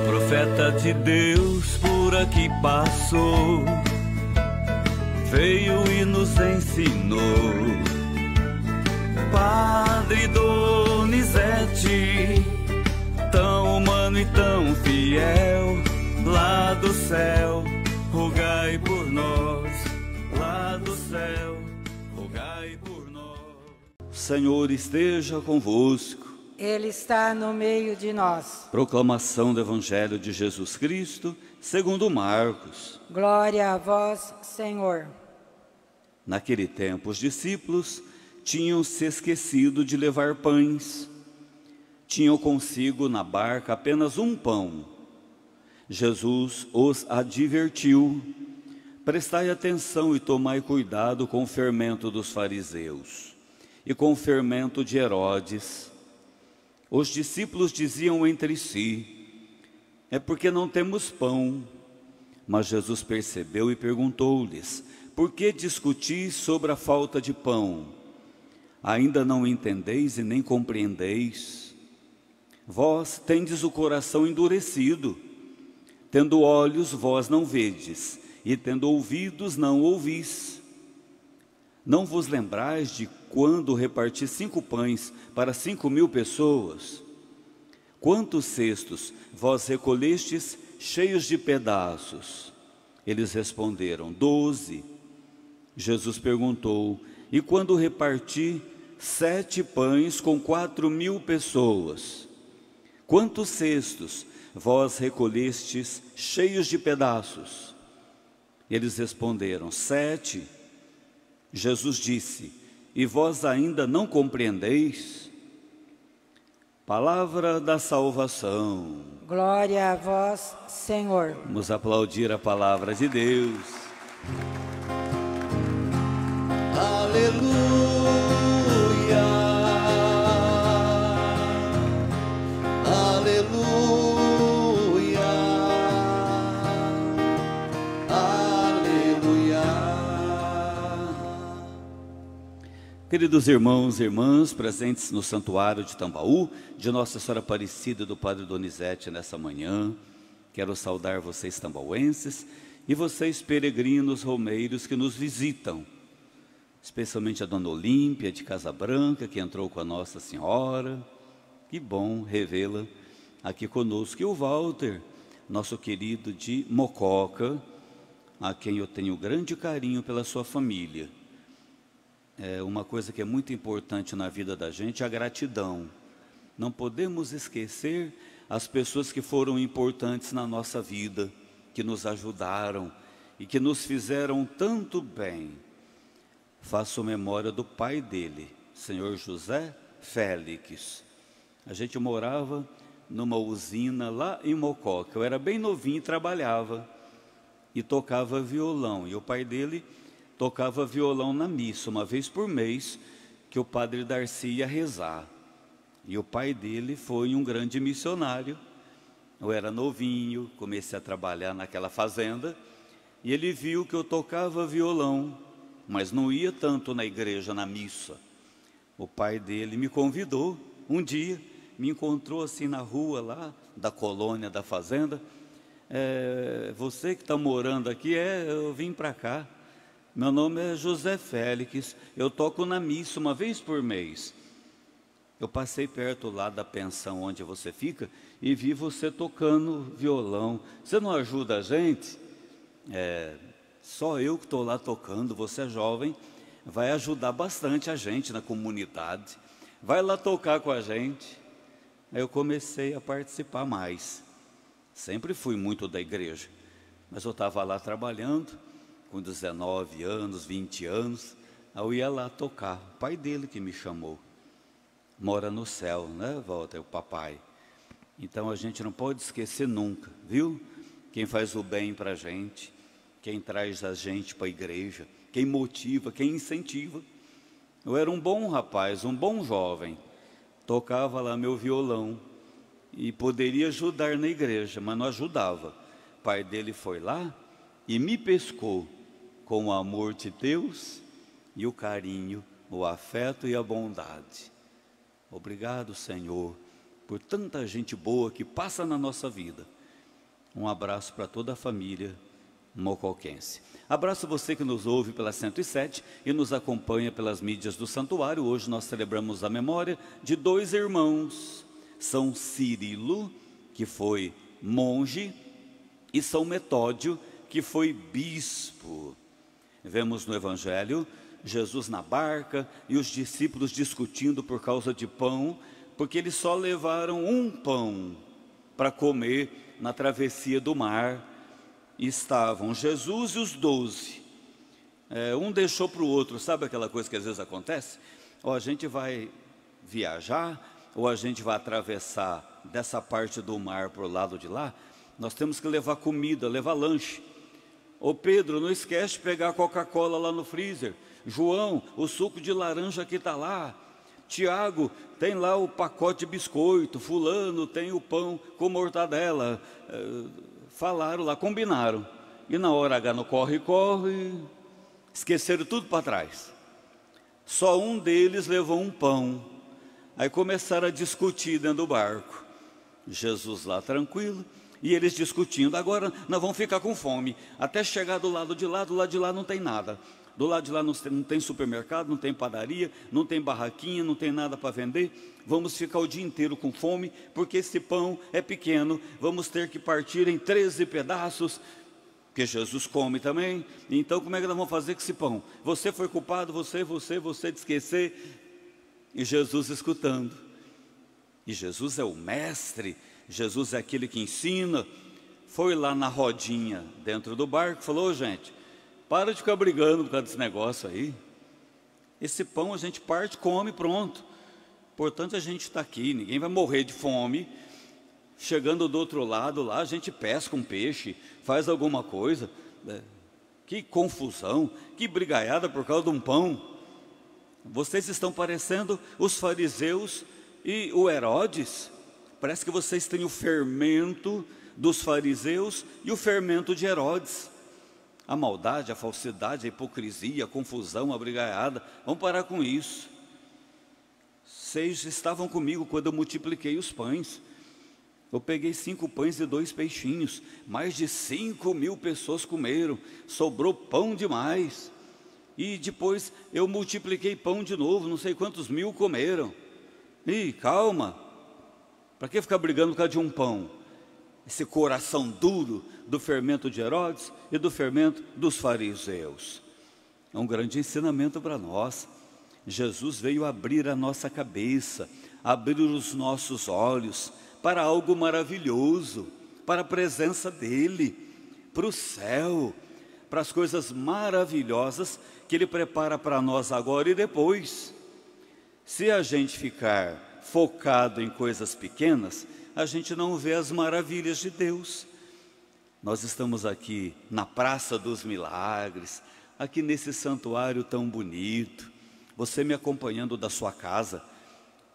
Profeta de Deus por aqui passou, veio e nos ensinou. Padre Donizete, tão humano e tão fiel, lá do céu, rogai por nós. Lá do céu, rogai por nós. O Senhor esteja convosco. Ele está no meio de nós. Proclamação do Evangelho de Jesus Cristo, segundo Marcos. Glória a vós, Senhor. Naquele tempo, os discípulos tinham se esquecido de levar pães. Tinham consigo na barca apenas um pão. Jesus os advertiu: prestai atenção e tomai cuidado com o fermento dos fariseus e com o fermento de Herodes. Os discípulos diziam entre si: é porque não temos pão. Mas Jesus percebeu e perguntou-lhes: por que discutis sobre a falta de pão? Ainda não entendeis e nem compreendeis? Vós tendes o coração endurecido. Tendo olhos, vós não vedes, e tendo ouvidos, não ouvis. Não vos lembrais de quando reparti 5 pães para 5.000 pessoas? Quantos cestos vós recolhestes cheios de pedaços? Eles responderam: 12. Jesus perguntou: e quando reparti 7 pães com 4.000 pessoas? Quantos cestos vós recolhestes cheios de pedaços? Eles responderam: 7. Jesus disse: e vós ainda não compreendeis? Palavra da salvação. Glória a vós, Senhor. Vamos aplaudir a palavra de Deus. Aleluia, aleluia, aleluia. Queridos irmãos e irmãs presentes no Santuário de Tambaú, de Nossa Senhora Aparecida e do Padre Donizete nessa manhã, quero saudar vocês tambauenses e vocês peregrinos romeiros que nos visitam, especialmente a Dona Olímpia de Casa Branca, que entrou com a Nossa Senhora. Que bom revê-la aqui conosco. E o Walter, nosso querido de Mococa, a quem eu tenho grande carinho pela sua família. Uma coisa que é muito importante na vida da gente é a gratidão. Não podemos esquecer as pessoas que foram importantes na nossa vida, que nos ajudaram e que nos fizeram tanto bem. Faço memória do pai dele, senhor José Félix. A gente morava numa usina lá em Mococa. Eu era bem novinho e trabalhava e tocava violão. E o pai dele tocava violão na missa, uma vez por mês, que o padre Darcy ia rezar. E o pai dele foi um grande missionário. Eu era novinho, comecei a trabalhar naquela fazenda, e ele viu que eu tocava violão, mas não ia tanto na igreja, na missa. O pai dele me convidou, um dia, me encontrou assim na rua lá, da colônia da fazenda. Você que está morando aqui? Eu vim para cá. Meu nome é José Félix, eu toco na missa uma vez por mês. Eu passei perto lá da pensão onde você fica e vi você tocando violão. Você não ajuda a gente? Só eu que estou lá tocando, você é jovem, vai ajudar bastante a gente na comunidade. Vai lá tocar com a gente. Aí eu comecei a participar mais. Sempre fui muito da igreja, mas eu estava lá trabalhando, com 19 anos, 20 anos, aí eu ia lá tocar. O pai dele que me chamou. Mora no céu, né, Walter, o papai? Então a gente não pode esquecer nunca, viu? Quem faz o bem para a gente, quem traz a gente para a igreja, quem motiva, quem incentiva. Eu era um bom rapaz, um bom jovem, tocava lá meu violão e poderia ajudar na igreja, mas não ajudava. O pai dele foi lá e me pescou com o amor de Deus e o carinho, o afeto e a bondade. Obrigado, Senhor, por tanta gente boa que passa na nossa vida. Um abraço para toda a família mocoquense. Abraço você que nos ouve pela 107 e nos acompanha pelas mídias do santuário. Hoje nós celebramos a memória de 2 irmãos, São Cirilo, que foi monge, e São Metódio, que foi bispo. Vemos no Evangelho Jesus na barca e os discípulos discutindo por causa de pão, porque eles só levaram um pão para comer na travessia do mar. E estavam Jesus e os 12. Um deixou para o outro, sabe aquela coisa que às vezes acontece? Ou a gente vai viajar, ou a gente vai atravessar dessa parte do mar para o lado de lá, nós temos que levar comida, levar lanche. Ô Pedro, não esquece de pegar a Coca-Cola lá no freezer. João, o suco de laranja que está lá. Tiago, tem lá o pacote de biscoito. Fulano, tem o pão com mortadela. Falaram lá, combinaram. E na hora H no corre, esqueceram tudo para trás. Só um deles levou um pão. Aí começaram a discutir dentro do barco. Jesus lá tranquilo, e eles discutindo. Agora nós vamos ficar com fome, até chegar do lado de lá não tem nada. Do lado de lá não tem supermercado, não tem padaria, não tem barraquinha, não tem nada para vender. Vamos ficar o dia inteiro com fome, porque esse pão é pequeno. Vamos ter que partir em 13 pedaços, porque Jesus come também. Então como é que nós vamos fazer com esse pão? Você foi culpado, você de esquecer. E Jesus escutando. E Jesus é o mestre, Jesus é aquele que ensina. Foi lá na rodinha dentro do barco, falou: gente, para de ficar brigando por causa desse negócio aí. Esse pão a gente parte, come, pronto. Portanto, a gente está aqui, ninguém vai morrer de fome. Chegando do outro lado lá, a gente pesca um peixe, faz alguma coisa. Que confusão, que brigaiada por causa de um pão. Vocês estão parecendo os fariseus e o Herodes. Parece que vocês têm o fermento dos fariseus e o fermento de Herodes. A maldade, a falsidade, a hipocrisia, a confusão, a brigaiada. Vamos parar com isso. Vocês estavam comigo quando eu multipliquei os pães. Eu peguei 5 pães e 2 peixinhos. Mais de 5.000 pessoas comeram. Sobrou pão demais. E depois eu multipliquei pão de novo. Não sei quantos mil comeram. Ih, calma. Para que ficar brigando por causa de um pão? Esse coração duro do fermento de Herodes e do fermento dos fariseus. É um grande ensinamento para nós. Jesus veio abrir a nossa cabeça, abrir os nossos olhos para algo maravilhoso, para a presença dEle, para o céu, para as coisas maravilhosas que Ele prepara para nós agora e depois. Se a gente ficar focado em coisas pequenas, a gente não vê as maravilhas de Deus. Nós estamos aqui na Praça dos Milagres, aqui nesse santuário tão bonito. Você me acompanhando da sua casa,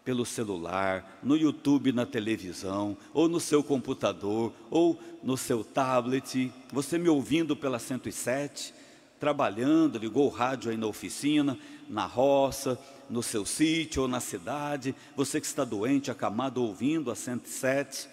pelo celular, no YouTube, na televisão, ou no seu computador, ou no seu tablet. Você me ouvindo pela 107, trabalhando, ligou o rádio aí na oficina, na roça, no seu sítio ou na cidade. Você que está doente, acamado, ouvindo a 107.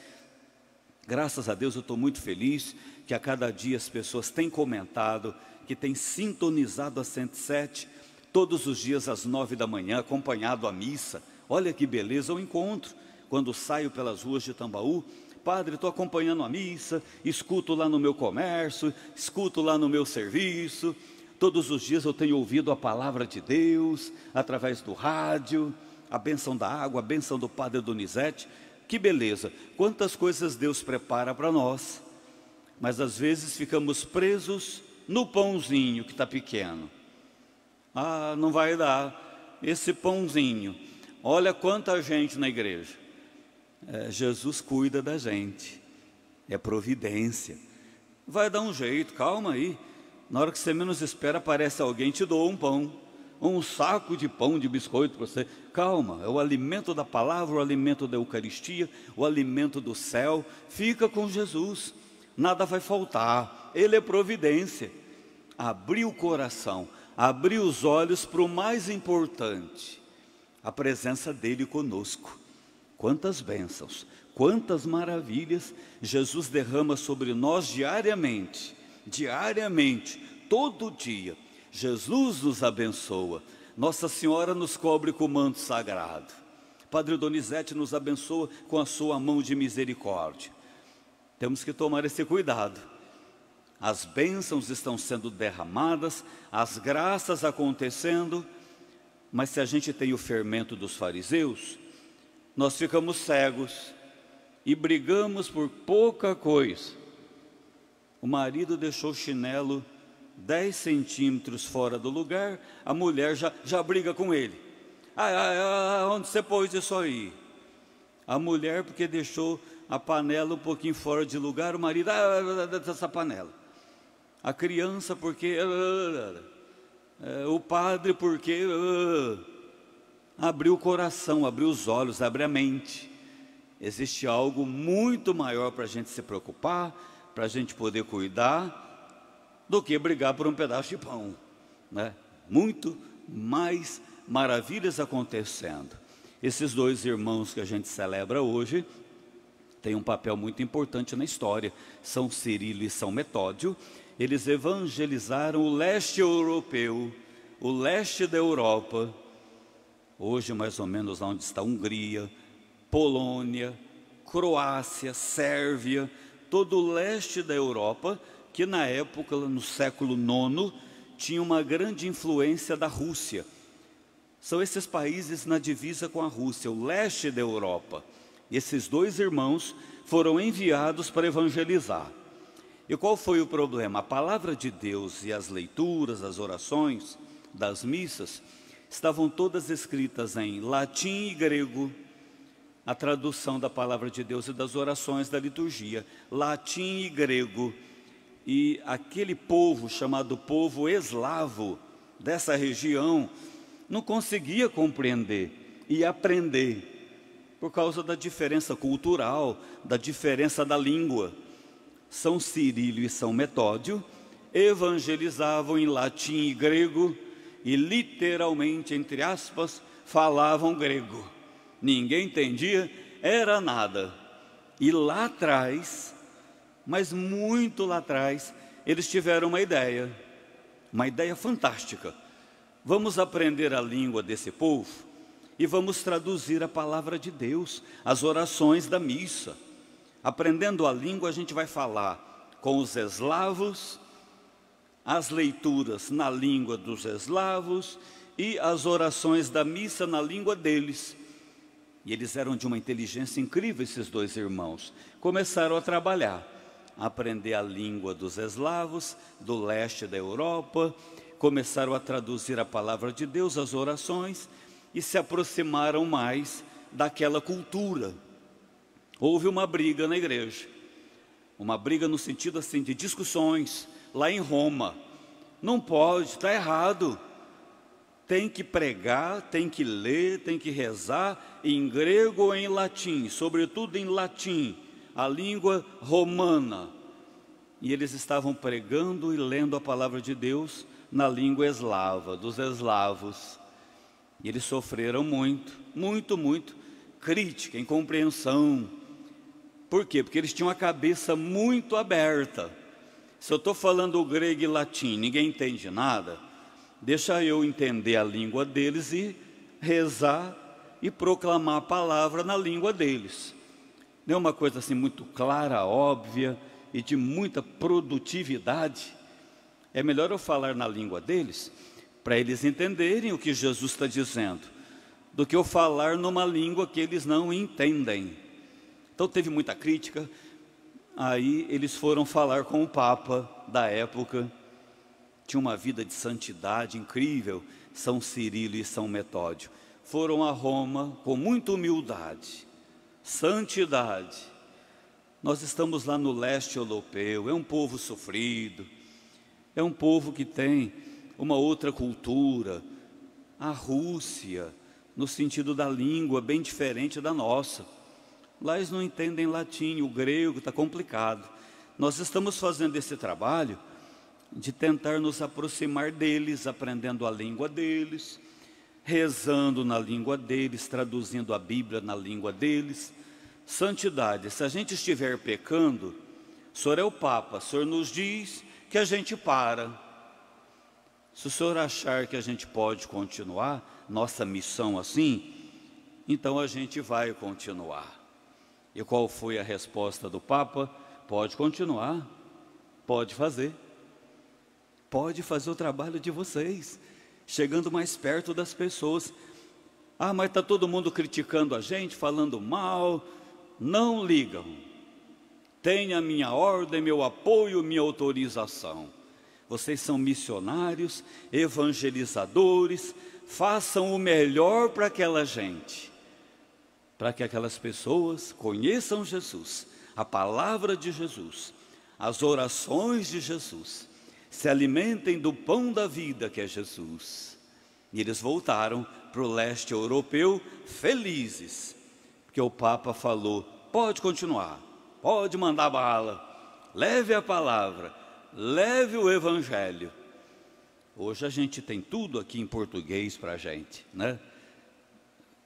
Graças a Deus eu estou muito feliz que a cada dia as pessoas têm comentado, que têm sintonizado a 107, todos os dias às 9 da manhã, acompanhado a missa. Olha que beleza o encontro. Quando saio pelas ruas de Tambaú, padre, estou acompanhando a missa, escuto lá no meu comércio, escuto lá no meu serviço. Todos os dias eu tenho ouvido a palavra de Deus, através do rádio, a bênção da água, a bênção do Padre Donizete. Que beleza, quantas coisas Deus prepara para nós. Mas às vezes ficamos presos no pãozinho que está pequeno. Ah, não vai dar, esse pãozinho. Olha quanta gente na igreja. Jesus cuida da gente, é providência. Vai dar um jeito, calma aí. Na hora que você menos espera, aparece alguém, te doa um pão, um saco de pão, de biscoito para você. Calma, é o alimento da palavra, o alimento da Eucaristia, o alimento do céu. Fica com Jesus, nada vai faltar, Ele é providência. Abrir o coração, abrir os olhos para o mais importante, a presença dEle conosco. Quantas bênçãos, quantas maravilhas Jesus derrama sobre nós diariamente, todo dia. Jesus nos abençoa, Nossa Senhora nos cobre com o manto sagrado, Padre Donizete nos abençoa com a sua mão de misericórdia. Temos que tomar esse cuidado. As bênçãos estão sendo derramadas, as graças acontecendo, mas se a gente tem o fermento dos fariseus, nós ficamos cegos e brigamos por pouca coisa. O marido deixou o chinelo 10 centímetros fora do lugar, a mulher já briga com ele. Onde você pôs isso aí? A mulher porque deixou a panela um pouquinho fora de lugar, o marido, essa panela. A criança porque, o padre porque, abriu o coração, abriu os olhos, abre a mente. Existe algo muito maior para a gente se preocupar, para a gente poder cuidar, do que brigar por um pedaço de pão, né? Muito mais maravilhas acontecendo. Esses dois irmãos que a gente celebra hoje têm um papel muito importante na história. São Cirilo e São Metódio. Eles evangelizaram o leste europeu, o leste da Europa, hoje mais ou menos lá onde está a Hungria, Polônia, Croácia, Sérvia, todo o leste da Europa, que na época, no século IX, tinha uma grande influência da Rússia. São esses países na divisa com a Rússia, o leste da Europa. E esses dois irmãos foram enviados para evangelizar. E qual foi o problema? A palavra de Deus e as leituras, as orações das missas, estavam todas escritas em latim e grego. A tradução da palavra de Deus e das orações da liturgia, latim e grego. E aquele povo, chamado povo eslavo, dessa região, não conseguia compreender e aprender, por causa da diferença cultural, da diferença da língua. São Cirilo e São Metódio evangelizavam em latim e grego e literalmente, entre aspas, falavam grego. Ninguém entendia, era nada. E lá atrás, mas muito lá atrás, eles tiveram uma ideia fantástica. Vamos aprender a língua desse povo e vamos traduzir a palavra de Deus, as orações da missa. Aprendendo a língua, a gente vai falar com os eslavos, as leituras na língua dos eslavos e as orações da missa na língua deles. E eles eram de uma inteligência incrível, esses dois irmãos. Começaram a trabalhar, a aprender a língua dos eslavos, do leste da Europa, começaram a traduzir a palavra de Deus, as orações, e se aproximaram mais daquela cultura. Houve uma briga na igreja, uma briga no sentido assim de discussões, lá em Roma. Não pode, está errado. Tem que pregar, tem que ler, tem que rezar em grego ou em latim, sobretudo em latim, a língua romana. E eles estavam pregando e lendo a palavra de Deus na língua eslava, dos eslavos. E eles sofreram muito crítica, incompreensão. Por quê? Porque eles tinham a cabeça muito aberta. Se eu estou falando grego e latim, ninguém entende nada, deixa eu entender a língua deles e rezar e proclamar a palavra na língua deles. Não é uma coisa assim muito clara, óbvia e de muita produtividade. É melhor eu falar na língua deles, para eles entenderem o que Jesus está dizendo, do que eu falar numa língua que eles não entendem. Então teve muita crítica. Aí eles foram falar com o Papa da época. Tinha uma vida de santidade incrível, São Cirilo e São Metódio. Foram a Roma com muita humildade, santidade. Nós estamos lá no leste europeu, é um povo sofrido, é um povo que tem uma outra cultura. A Rússia, no sentido da língua, bem diferente da nossa. Lá eles não entendem latim, o grego está complicado. Nós estamos fazendo esse trabalho de tentar nos aproximar deles, aprendendo a língua deles, rezando na língua deles, traduzindo a Bíblia na língua deles. Santidade, se a gente estiver pecando, o senhor é o Papa, o senhor nos diz que a gente para. Se o senhor achar que a gente pode continuar nossa missão assim, então a gente vai continuar. E qual foi a resposta do Papa? Pode continuar, pode fazer o trabalho de vocês, chegando mais perto das pessoas. Ah, mas está todo mundo criticando a gente, falando mal. Não ligam. Tenha minha ordem, meu apoio, minha autorização. Vocês são missionários, evangelizadores. Façam o melhor para aquela gente, para que aquelas pessoas conheçam Jesus, a palavra de Jesus, as orações de Jesus, se alimentem do pão da vida que é Jesus. E eles voltaram para o leste europeu felizes, porque o Papa falou: pode continuar, pode mandar bala, leve a palavra, leve o Evangelho. Hoje a gente tem tudo aqui em português para a gente, né?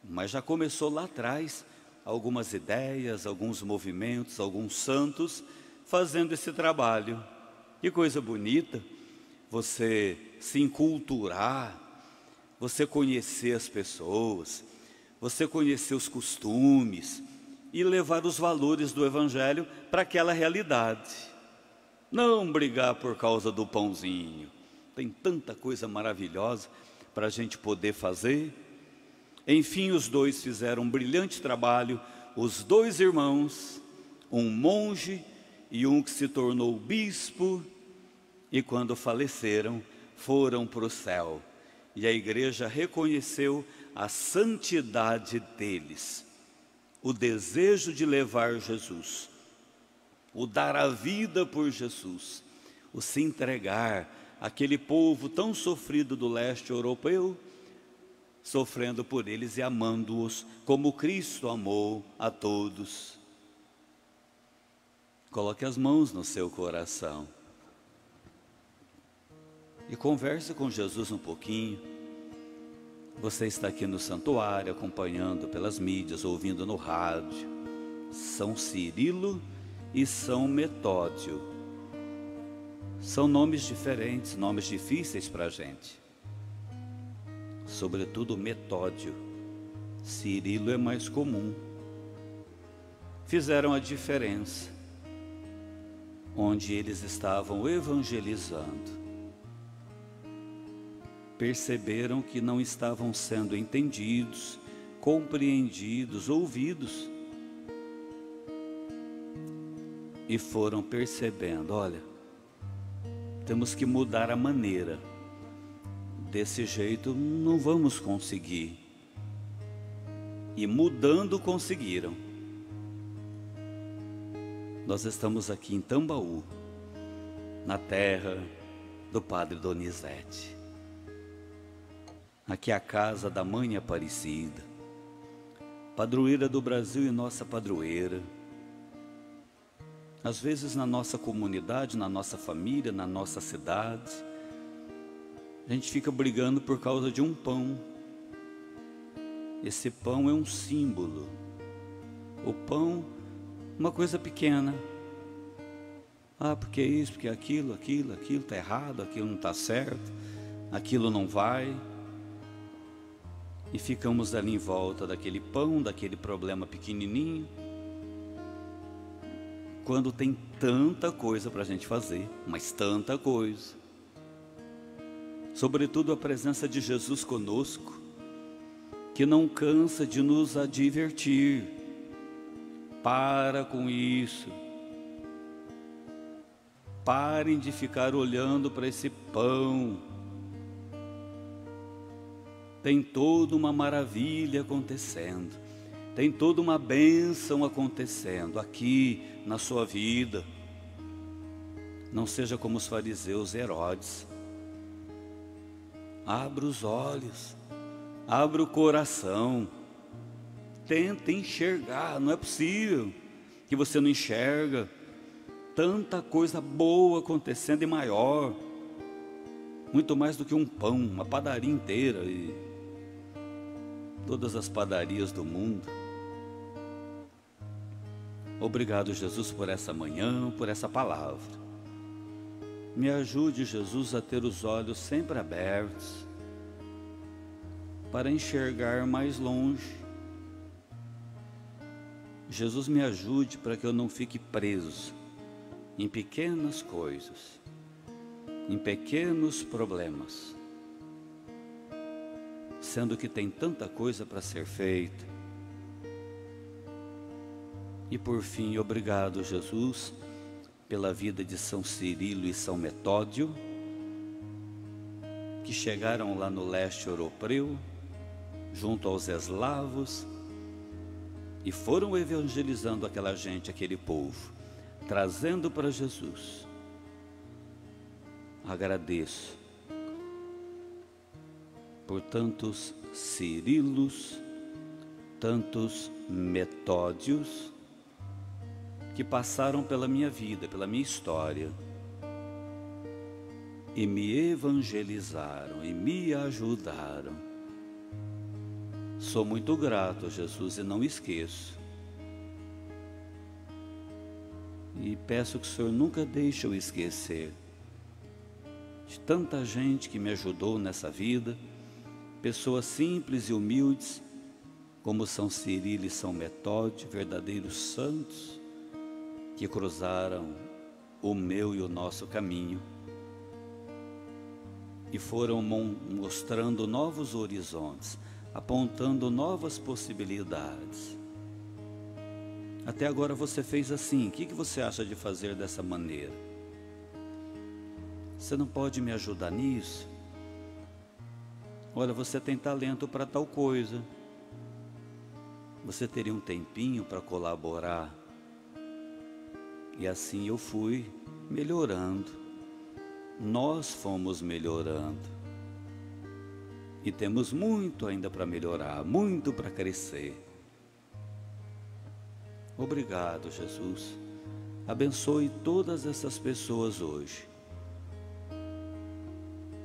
Mas já começou lá atrás, algumas ideias, alguns movimentos, alguns santos fazendo esse trabalho. Que coisa bonita, você se enculturar, você conhecer as pessoas, você conhecer os costumes e levar os valores do Evangelho para aquela realidade. Não brigar por causa do pãozinho. Tem tanta coisa maravilhosa para a gente poder fazer. Enfim, os dois fizeram um brilhante trabalho, os dois irmãos, um monge e um que se tornou bispo, e quando faleceram, foram para o céu. E a igreja reconheceu a santidade deles, o desejo de levar Jesus, o dar a vida por Jesus, o se entregar àquele povo tão sofrido do leste europeu, sofrendo por eles e amando-os como Cristo amou a todos. Coloque as mãos no seu coração e converse com Jesus um pouquinho. Você está aqui no santuário, acompanhando pelas mídias, ouvindo no rádio. São Cirilo e São Metódio. São nomes diferentes, nomes difíceis para a gente. Sobretudo Metódio. Cirilo é mais comum. Fizeram a diferença onde eles estavam evangelizando. Perceberam que não estavam sendo entendidos, compreendidos, ouvidos. E foram percebendo: olha, temos que mudar a maneira. Desse jeito não vamos conseguir. E mudando conseguiram. Nós estamos aqui em Tambaú, na terra do Padre Donizete. Aqui é a casa da Mãe Aparecida, padroeira do Brasil e nossa padroeira. Às vezes na nossa comunidade, na nossa família, na nossa cidade, a gente fica brigando por causa de um pão. Esse pão é um símbolo. O pão, uma coisa pequena. Ah, porque isso, porque aquilo está errado, aquilo não está certo, aquilo não vai. E ficamos ali em volta daquele pão, daquele problema pequenininho, quando tem tanta coisa para a gente fazer, mas tanta coisa. Sobretudo a presença de Jesus conosco, que não cansa de nos advertir. Para com isso. Parem de ficar olhando para esse pão. Tem toda uma maravilha acontecendo. Tem toda uma bênção acontecendo aqui na sua vida. Não seja como os fariseus Herodes. Abra os olhos, abra o coração, tenta enxergar. Não é possível que você não enxerga tanta coisa boa acontecendo e maior, muito mais do que um pão, uma padaria inteira. todas as padarias do mundo. Obrigado, Jesus, por essa manhã, por essa palavra. Me ajude, Jesus, a ter os olhos sempre abertos para enxergar mais longe. Jesus, me ajude para que eu não fique preso em pequenas coisas, em pequenos problemas, sendo que tem tanta coisa para ser feita. E por fim, obrigado, Jesus, pela vida de São Cirilo e São Metódio, que chegaram lá no leste europeu, junto aos eslavos, e foram evangelizando aquela gente, aquele povo, trazendo para Jesus. Agradeço por tantos Cirilos, tantos Metódios, que passaram pela minha vida, pela minha história, e me evangelizaram, e me ajudaram. Sou muito grato a Jesus e não esqueço. E peço que o Senhor nunca deixe eu esquecer de tanta gente que me ajudou nessa vida, pessoas simples e humildes, como São Cirilo e São Metódio, verdadeiros santos, que cruzaram o meu e o nosso caminho e foram mostrando novos horizontes, apontando novas possibilidades. Até agora você fez assim, o que você acha de fazer dessa maneira? Você não pode me ajudar nisso? Olha, você tem talento para tal coisa, você teria um tempinho para colaborar? E assim eu fui melhorando, nós fomos melhorando, e temos muito ainda para melhorar, muito para crescer. Obrigado, Jesus, abençoe todas essas pessoas hoje.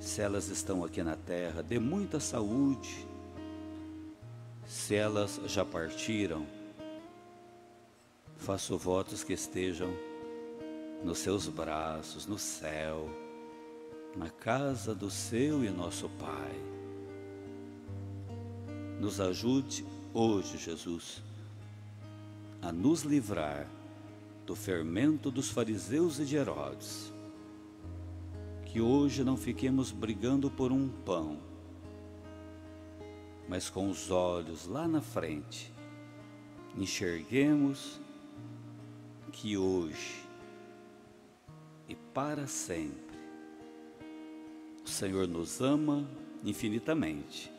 Se elas estão aqui na terra, dê muita saúde. Se elas já partiram, faço votos que estejam nos seus braços, no céu, na casa do seu e nosso Pai. Nos ajude hoje, Jesus, a nos livrar do fermento dos fariseus e de Herodes. Que hoje não fiquemos brigando por um pão, mas com os olhos lá na frente, enxerguemos que hoje e para sempre o Senhor nos ama infinitamente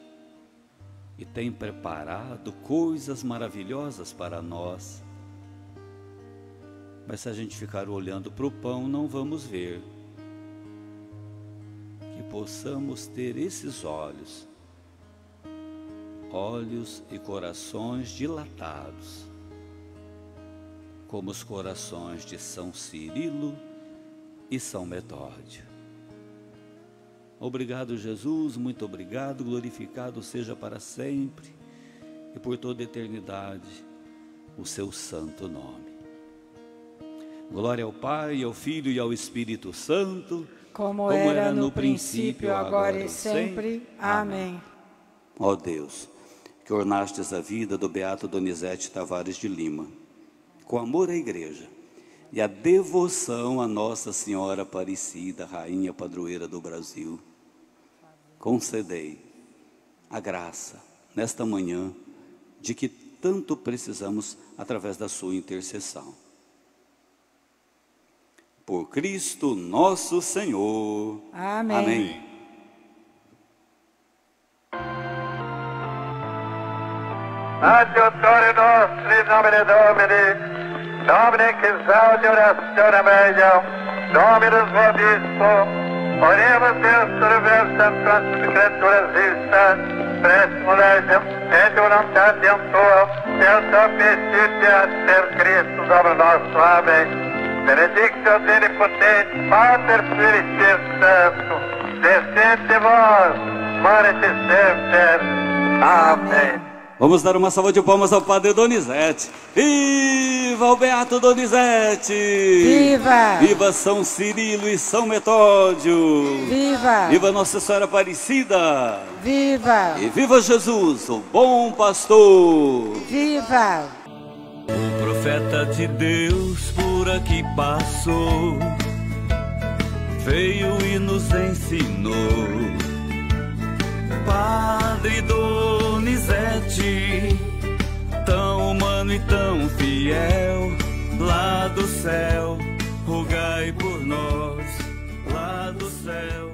e tem preparado coisas maravilhosas para nós. Mas se a gente ficar olhando para o pão, não vamos ver. Que possamos ter esses olhos e corações dilatados, como os corações de São Cirilo e São Metódio. Obrigado, Jesus, muito obrigado, glorificado seja para sempre e por toda a eternidade o seu santo nome. Glória ao Pai, ao Filho e ao Espírito Santo, como era no princípio, agora e sempre. Amém. Ó Deus, que ornastes a vida do beato Donizete Tavares de Lima, com amor à Igreja e a devoção a Nossa Senhora Aparecida, Rainha Padroeira do Brasil, concedei a graça, nesta manhã, de que tanto precisamos através da sua intercessão. Por Cristo nosso Senhor. Amém. Amém. Adiutori nostri nomine Domini, Domine che salve orazione meglio, Dominus vobisco, oremus Deus versa transit creatura exista, prestimo legem, et voluntatem tua, et sapientitia per Cristo Domino nostro. Amém. Benedictio Omnipotens, Pater Spiritus Sanctus, descende vos, mare semper. Amém. Vamos dar uma salva de palmas ao Padre Donizete. Viva o Beato Donizete! Viva! Viva São Cirilo e São Metódio! Viva! Viva Nossa Senhora Aparecida! Viva! E viva Jesus, o bom pastor! Viva! O profeta de Deus por aqui passou, veio e nos ensinou. Padre Donizete, tão humano e tão fiel, lá do céu, rogai por nós, lá do céu.